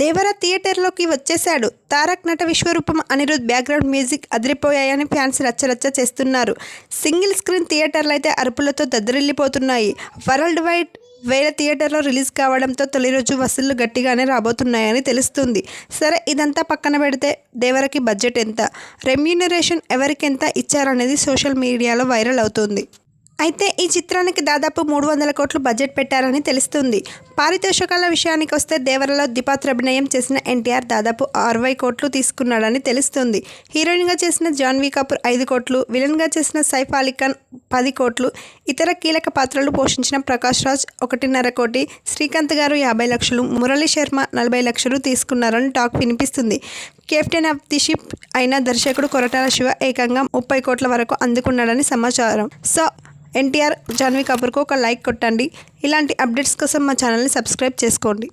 దేవర థియేటర్లోకి వచ్చేశాడు. తారక్ నట విశ్వరూపం అనిరుద్ బ్యాక్గ్రౌండ్ మ్యూజిక్ అదిరిపోయాయని ఫ్యాన్స్ రచ్చరచ్చ చేస్తున్నారు. సింగిల్ స్క్రీన్ థియేటర్లు అయితే అరుపులతో దద్దరిల్లిపోతున్నాయి. వరల్డ్ వైడ్ వేల థియేటర్లో రిలీజ్ కావడంతో తొలి రోజు వసూళ్లు గట్టిగానే రాబోతున్నాయని తెలుస్తుంది. సరే, ఇదంతా పక్కన పెడితే దేవరకి బడ్జెట్ ఎంత, రెమ్యూనరేషన్ ఎవరికెంత ఇచ్చారనేది సోషల్ మీడియాలో వైరల్ అవుతుంది. అయితే ఈ చిత్రానికి దాదాపు 300 కోట్లు బడ్జెట్ పెట్టారని తెలుస్తుంది. పారితోషికాల విషయానికి వస్తే దేవరలో ద్విపాత్ర అభినయం చేసిన ఎన్టీఆర్ దాదాపు 60 కోట్లు తీసుకున్నాడని తెలుస్తుంది. హీరోయిన్గా చేసిన జాన్వీ కపూర్ 5 కోట్లు, విలన్గా చేసిన సైఫ్ అలీ ఖాన్ 10 కోట్లు, ఇతర కీలక పాత్రలు పోషించిన ప్రకాష్ రాజ్ 1.5 కోటి, శ్రీకాంత్ గారు 50 లక్షలు, మురళీ శర్మ 40 లక్షలు తీసుకున్నారని టాక్ వినిపిస్తుంది. కెప్టెన్ ఆఫ్ ది షిప్ అయిన దర్శకుడు కొరటాల శివ ఏకంగా 30 కోట్ల వరకు అందుకున్నాడని సమాచారం. సో ఎన్టీఆర్, జాన్వీ కపూర్కు ఒక లైక్ కొట్టండి. ఇలాంటి అప్డేట్స్ కోసం మా ఛానల్ని సబ్స్క్రైబ్ చేసుకోండి.